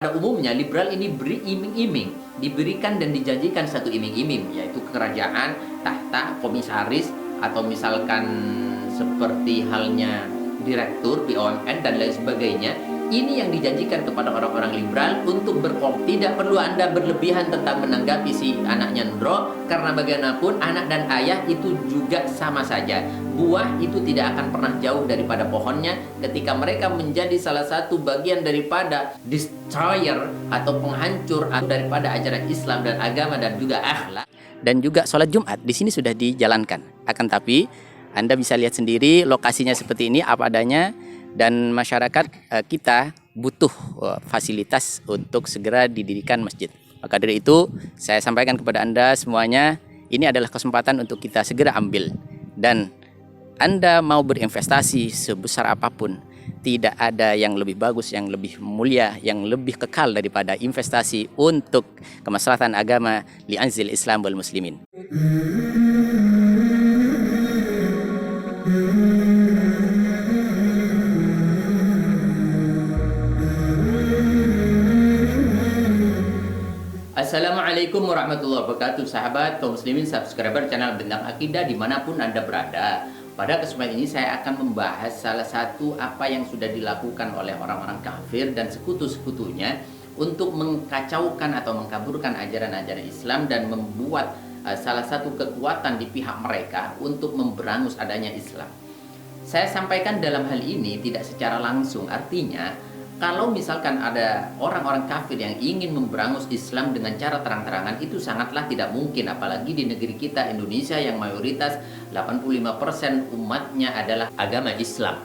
pada umumnya liberal ini beri iming-iming, diberikan dan dijanjikan satu iming-iming, yaitu kerajaan, tahta, komisaris, atau misalkan seperti halnya direktur BUMN dan lain sebagainya. Ini yang dijanjikan kepada orang-orang liberal untuk tidak perlu Anda berlebihan tentang menanggapi si anaknya Ndro, karena bagaimanapun anak dan ayah itu juga sama saja. Buah itu tidak akan pernah jauh daripada pohonnya ketika mereka menjadi salah satu bagian daripada destroyer atau penghancur daripada ajaran Islam dan agama dan juga akhlak. Dan juga sholat Jumat di sini sudah dijalankan. Akan tapi Anda bisa lihat sendiri lokasinya seperti ini apa adanya, dan masyarakat kita butuh fasilitas untuk segera didirikan masjid. Maka dari itu saya sampaikan kepada Anda semuanya, ini adalah kesempatan untuk kita segera ambil. Dan Anda mau berinvestasi sebesar apapun, tidak ada yang lebih bagus, yang lebih mulia, yang lebih kekal daripada investasi untuk kemaslahatan agama li'anzil Islam wal muslimin. Assalamualaikum warahmatullahi wabarakatuh, sahabat kaum muslimin, subscriber channel Bentang Akidah dimanapun Anda berada. Pada kesempatan ini saya akan membahas salah satu apa yang sudah dilakukan oleh orang-orang kafir dan sekutu-sekutunya untuk mengkacaukan atau mengkaburkan ajaran-ajaran Islam dan membuat salah satu kekuatan di pihak mereka untuk memberangus adanya Islam. Saya sampaikan dalam hal ini tidak secara langsung, artinya kalau misalkan ada orang-orang kafir yang ingin memberangus Islam dengan cara terang-terangan, itu sangatlah tidak mungkin, apalagi di negeri kita Indonesia yang mayoritas 85% umatnya adalah agama Islam.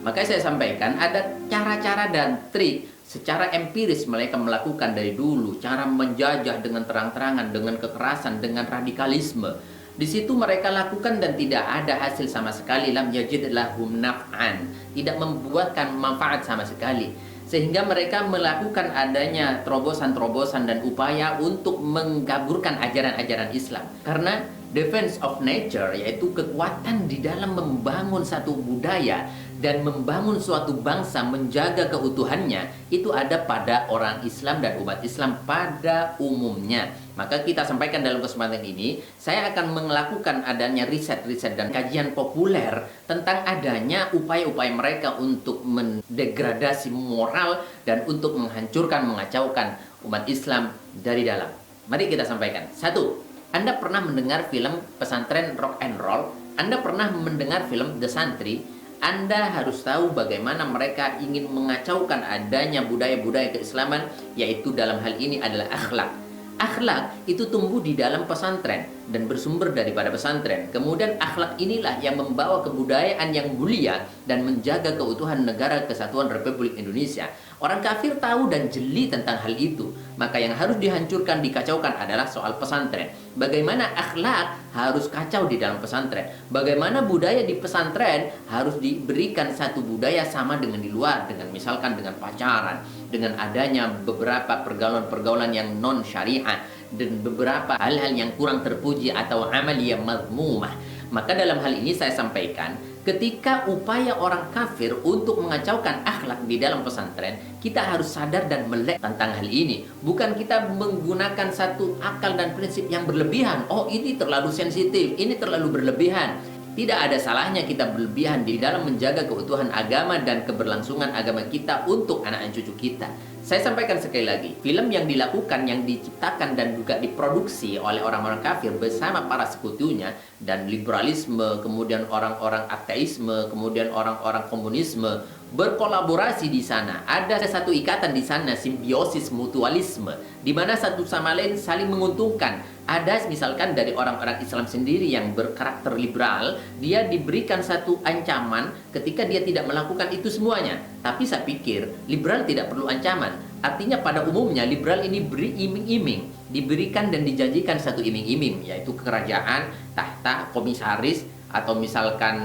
Makanya saya sampaikan ada cara-cara dan trik secara empiris mereka melakukan dari dulu, cara menjajah dengan terang-terangan, dengan kekerasan, dengan radikalisme. Di situ mereka lakukan dan tidak ada hasil sama sekali, lam yajid lahum naf'an, tidak membuatkan manfaat sama sekali, sehingga mereka melakukan adanya terobosan-terobosan dan upaya untuk mengkaburkan ajaran-ajaran Islam. Karena defense of nature, yaitu kekuatan di dalam membangun satu budaya dan membangun suatu bangsa, menjaga keutuhannya, itu ada pada orang Islam dan umat Islam pada umumnya. Maka kita sampaikan dalam kesempatan ini, saya akan melakukan adanya riset-riset dan kajian populer tentang adanya upaya-upaya mereka untuk mendegradasi moral dan untuk menghancurkan, mengacaukan umat Islam dari dalam. Mari kita sampaikan. Satu, Anda pernah mendengar film pesantren rock and roll? Anda pernah mendengar film The Santri? Anda harus tahu bagaimana mereka ingin mengacaukan adanya budaya-budaya keislaman, yaitu dalam hal ini adalah akhlak. Akhlak itu tumbuh di dalam pesantren dan bersumber daripada pesantren. Kemudian akhlak inilah yang membawa kebudayaan yang mulia dan menjaga keutuhan negara kesatuan Republik Indonesia. Orang kafir tahu dan jeli tentang hal itu. Maka yang harus dihancurkan, dikacaukan adalah soal pesantren. Bagaimana akhlak harus kacau di dalam pesantren. Bagaimana budaya di pesantren harus diberikan satu budaya sama dengan di luar. Dengan misalkan dengan pacaran, dengan adanya beberapa pergaulan-pergaulan yang non syariah, dan beberapa hal-hal yang kurang terpuji atau amaliyah mazmumah. Maka dalam hal ini saya sampaikan, ketika upaya orang kafir untuk mengacaukan akhlak di dalam pesantren, kita harus sadar dan melek tentang hal ini. Bukan kita menggunakan satu akal dan prinsip yang berlebihan. Oh, ini terlalu sensitif, ini terlalu berlebihan. Tidak ada salahnya kita berlebihan di dalam menjaga keutuhan agama dan keberlangsungan agama kita untuk anak cucu kita. Saya sampaikan sekali lagi, film yang dilakukan, yang diciptakan dan juga diproduksi oleh orang-orang kafir bersama para sekutunya dan liberalisme, kemudian orang-orang ateisme, kemudian orang-orang komunisme berkolaborasi di sana. Ada satu ikatan di sana, simbiosis mutualisme, di mana satu sama lain saling menguntungkan. Ada misalkan dari orang-orang Islam sendiri yang berkarakter liberal, dia diberikan satu ancaman ketika dia tidak melakukan itu semuanya. Tapi saya pikir liberal tidak perlu ancaman. Artinya pada umumnya liberal ini beri iming-iming, diberikan dan dijanjikan satu iming-iming, yaitu kerajaan, tahta, komisaris, atau misalkan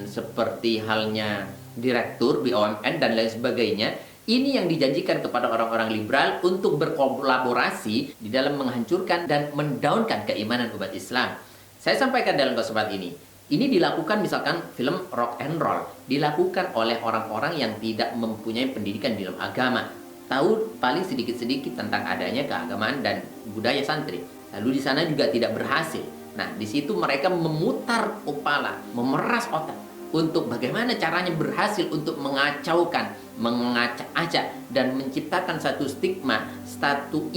seperti halnya direktur BUMN dan lain sebagainya. Ini yang dijanjikan kepada orang-orang liberal untuk berkolaborasi di dalam menghancurkan dan mendaunkan keimanan umat Islam. Saya sampaikan dalam kesempatan ini. Ini dilakukan misalkan film rock and roll, dilakukan oleh orang-orang yang tidak mempunyai pendidikan di dalam agama. tahu paling sedikit-sedikit tentang adanya keagamaan dan budaya santri. Lalu di sana juga tidak berhasil. Nah, di situ mereka memutar kepala, memeras otak untuk bagaimana caranya berhasil untuk mengacaukan, mengacak-acak dan menciptakan satu stigma, satu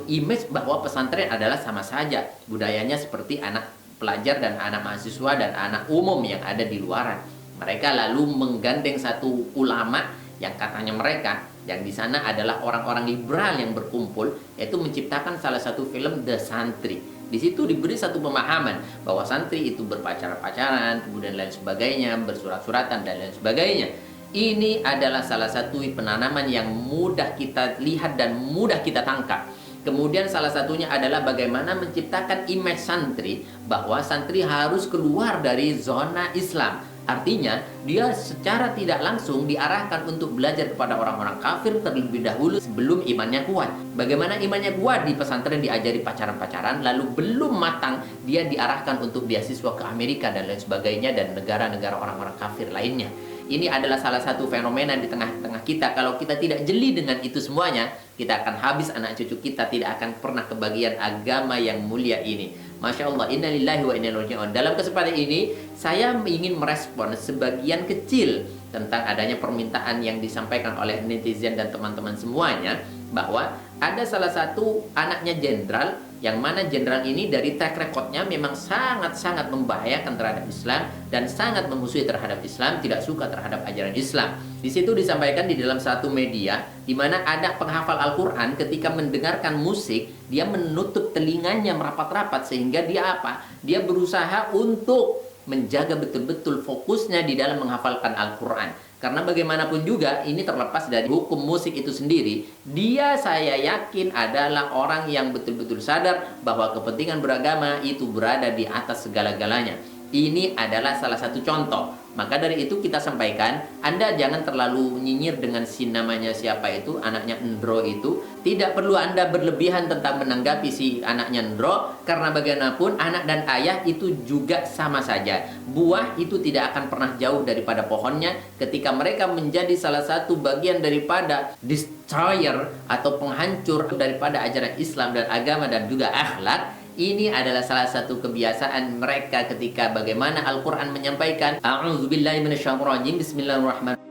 image bahwa pesantren adalah sama saja budayanya seperti anak pelajar dan anak mahasiswa dan anak umum yang ada di luaran. Mereka lalu menggandeng satu ulama yang katanya mereka yang di sana adalah orang-orang liberal yang berkumpul, yaitu menciptakan salah satu film The Santri. Di situ diberi satu pemahaman bahwa santri itu berpacaran-pacaran, kemudian lain sebagainya, bersurat-suratan dan lain sebagainya. Ini adalah salah satu penanaman yang mudah kita lihat dan mudah kita tangkap. Kemudian salah satunya adalah bagaimana menciptakan image santri, bahwa santri harus keluar dari zona Islam. Artinya, dia secara tidak langsung diarahkan untuk belajar kepada orang-orang kafir terlebih dahulu sebelum imannya kuat. Bagaimana imannya kuat di pesantren diajari pacaran-pacaran, lalu belum matang, dia diarahkan untuk beasiswa ke Amerika dan lain sebagainya dan negara-negara orang-orang kafir lainnya. Ini adalah salah satu fenomena di tengah-tengah kita. Kalau kita tidak jeli dengan itu semuanya, kita akan habis, anak cucu kita tidak akan pernah kebagian agama yang mulia ini. Masya Allah, innalillahi wa inna ilaihi raji'un. Dalam kesempatan ini, saya ingin merespon sebagian kecil tentang adanya permintaan yang disampaikan oleh netizen dan teman-teman semuanya, bahwa ada salah satu anaknya jenderal, yang mana jenderal ini dari track recordnya memang sangat-sangat membahayakan terhadap Islam dan sangat memusuhi terhadap Islam, tidak suka terhadap ajaran Islam. Di situ disampaikan di dalam satu media, di mana ada penghafal Al-Quran ketika mendengarkan musik, dia menutup telinganya merapat-rapat sehingga dia apa? Dia berusaha untuk menjaga betul-betul fokusnya di dalam menghafalkan Al-Quran. Karena bagaimanapun juga ini terlepas dari hukum musik itu sendiri, dia saya yakin adalah orang yang betul-betul sadar bahwa kepentingan beragama itu berada di atas segala-galanya. Ini adalah salah satu contoh. Maka dari itu kita sampaikan, Anda jangan terlalu nyinyir dengan si namanya siapa itu, anaknya Ndro itu. Tidak perlu Anda berlebihan tentang menanggapi si anaknya Ndro, karena bagaimanapun anak dan ayah itu juga sama saja. Buah itu tidak akan pernah jauh daripada pohonnya ketika mereka menjadi salah satu bagian daripada destroyer atau penghancur daripada ajaran Islam dan agama dan juga akhlak. Ini adalah salah satu kebiasaan mereka ketika bagaimana Al-Quran menyampaikan, A'udzubillahi minasyaitonirrajim, Bismillahirrahmanirrahim.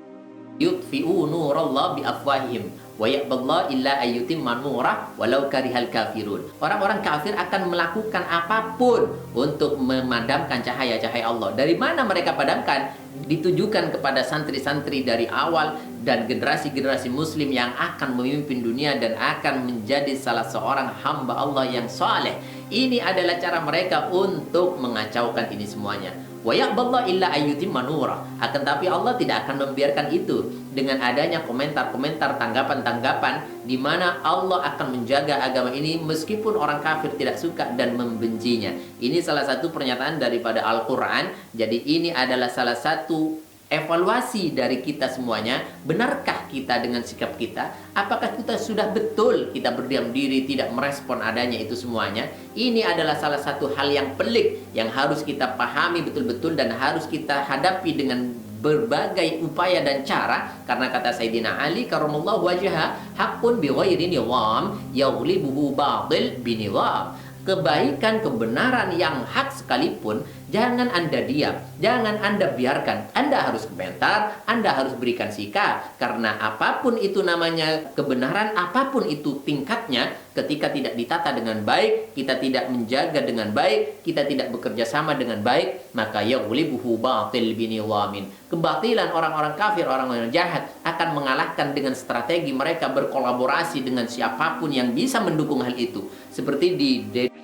Yutfi'u nurallah biafwahihim wa ya'ballahu illa ayyutimma nurah walau karihal kafirun. Orang-orang kafir akan melakukan apapun untuk memadamkan cahaya-cahaya Allah. Dari mana mereka padamkan? Ditujukan kepada santri-santri dari awal dan generasi-generasi muslim yang akan memimpin dunia dan akan menjadi salah seorang hamba Allah yang saleh. Ini adalah cara mereka untuk mengacaukan ini semuanya. Wa ya'ballahu illa ayyutimma nurah. Akan tapi Allah tidak akan membiarkan itu dengan adanya komentar-komentar, tanggapan-tanggapan di mana Allah akan menjaga agama ini meskipun orang kafir tidak suka dan membencinya. Ini salah satu pernyataan daripada Al-Quran. Jadi ini adalah salah satu evaluasi dari kita semuanya. Benarkah kita dengan sikap kita? Apakah kita sudah betul kita berdiam diri, tidak merespon adanya itu semuanya? Ini adalah salah satu hal yang pelik yang harus kita pahami betul-betul dan harus kita hadapi dengan berbagai upaya dan cara. Karena kata Sayyidina Ali karramallahu wajhah, haqqun bi ghairi nizam yaghlibuhu batil bi nizam. Kebaikan, kebenaran yang hak sekalipun, jangan Anda diam, jangan Anda biarkan. Anda harus komentar, Anda harus berikan sikap. Karena apapun itu namanya kebenaran, apapun itu tingkatnya, ketika tidak ditata dengan baik, kita tidak menjaga dengan baik, kita tidak bekerja sama dengan baik, maka yaghlibuhu batil biniwamin. Kebatilan orang-orang kafir, orang-orang jahat akan mengalahkan dengan strategi mereka berkolaborasi dengan siapapun yang bisa mendukung hal itu. Seperti di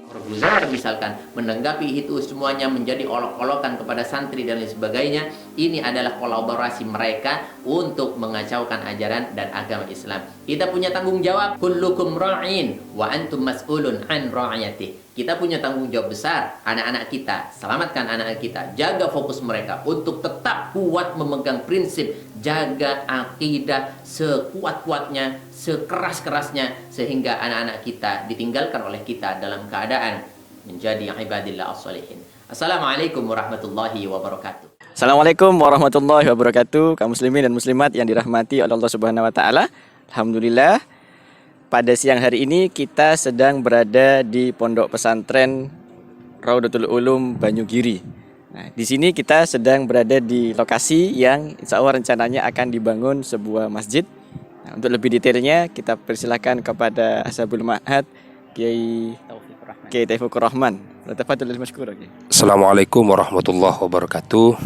Corbuzier misalkan, menanggapi itu semuanya menjadi olok-olokan kepada santri dan lain sebagainya. Ini adalah kolaborasi mereka untuk mengacaukan ajaran dan agama Islam. Kita punya tanggung jawab, kullukum ra'in wa antum mas'ulun an ra'iyatih. Kita punya tanggung jawab besar, anak-anak kita, selamatkan anak-anak kita, jaga fokus mereka untuk tetap kuat memegang prinsip, jaga akidah sekuat-kuatnya, sekeras-kerasnya, sehingga anak-anak kita ditinggalkan oleh kita dalam keadaan menjadi ibadillah as-salihin. Assalamualaikum warahmatullahi wabarakatuh. Assalamualaikum warahmatullahi wabarakatuh. Kaum muslimin dan muslimat yang dirahmati oleh Allah Subhanahu wa taala. Alhamdulillah, pada siang hari ini kita sedang berada di Pondok Pesantren Raudatul Ulum Banyugiri. Nah, di sini kita sedang berada di lokasi yang insya Allah rencananya akan dibangun sebuah masjid. Nah, untuk lebih detailnya kita persilahkan kepada Ashabul Ma'had Kiai Taufikur Rahman. Tafadhol masykur. Assalamualaikum warahmatullahi wabarakatuh.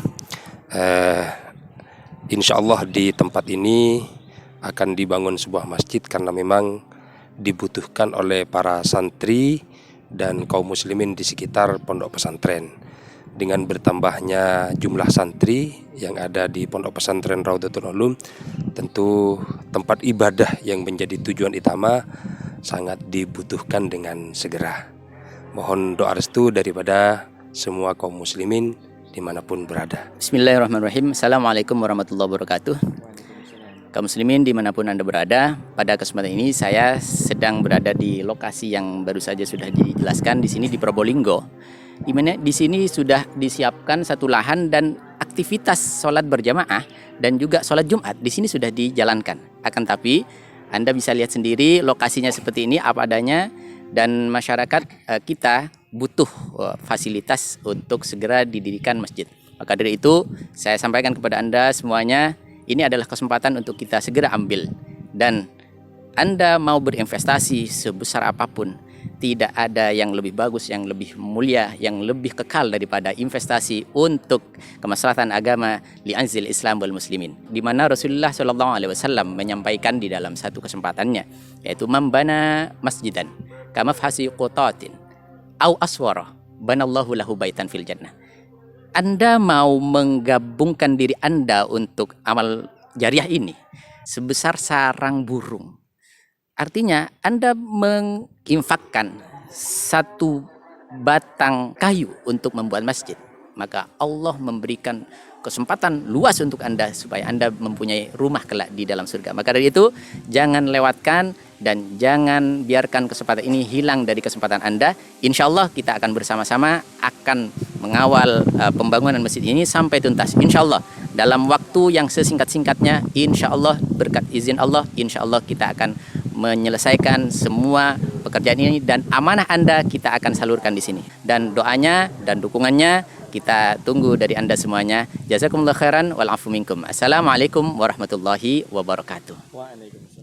Insya Allah di tempat ini akan dibangun sebuah masjid karena memang dibutuhkan oleh para santri dan kaum muslimin di sekitar pondok pesantren. Dengan bertambahnya jumlah santri yang ada di pondok pesantren Raudatul Ulum, tentu tempat ibadah yang menjadi tujuan utama sangat dibutuhkan dengan segera. Mohon doa restu daripada semua kaum muslimin dimanapun berada. Bismillahirrahmanirrahim. Assalamualaikum warahmatullahi wabarakatuh. Kaum muslimin dimanapun Anda berada, pada kesempatan ini saya sedang berada di lokasi yang baru saja sudah dijelaskan di sini di Probolinggo. Di mana di sini sudah disiapkan satu lahan dan aktivitas sholat berjamaah dan juga sholat Jumat di sini sudah dijalankan. Akan tapi Anda bisa lihat sendiri lokasinya seperti ini apa adanya, dan masyarakat kita butuh fasilitas untuk segera didirikan masjid. Maka dari itu saya sampaikan kepada Anda semuanya, ini adalah kesempatan untuk kita segera ambil. Dan Anda mau berinvestasi sebesar apapun, tidak ada yang lebih bagus, yang lebih mulia, yang lebih kekal daripada investasi untuk kemaslahatan agama li'anzil Islam wal muslimin. Di mana Rasulullah SAW menyampaikan di dalam satu kesempatannya, yaitu membana masjidan kamafhasi qutatin au aswara banallahu lahu baitan fil jannah. Anda mau menggabungkan diri Anda untuk amal jariah ini sebesar sarang burung. Artinya Anda menginfakkan satu batang kayu untuk membuat masjid, maka Allah memberikan kesempatan luas untuk Anda supaya Anda mempunyai rumah kelak di dalam surga. Maka dari itu jangan lewatkan dan jangan biarkan kesempatan ini hilang dari kesempatan Anda. Insya Allah kita akan bersama-sama akan mengawal pembangunan masjid ini sampai tuntas. Insya Allah dalam waktu yang sesingkat-singkatnya, insya Allah berkat izin Allah, insya Allah kita akan menyelesaikan semua pekerjaan ini dan amanah Anda kita akan salurkan di sini. Dan doanya dan dukungannya kita tunggu dari Anda semuanya. Jazakumullah khairan wal afu minkum. Assalamualaikum warahmatullahi wabarakatuh. Waalaikumsalam.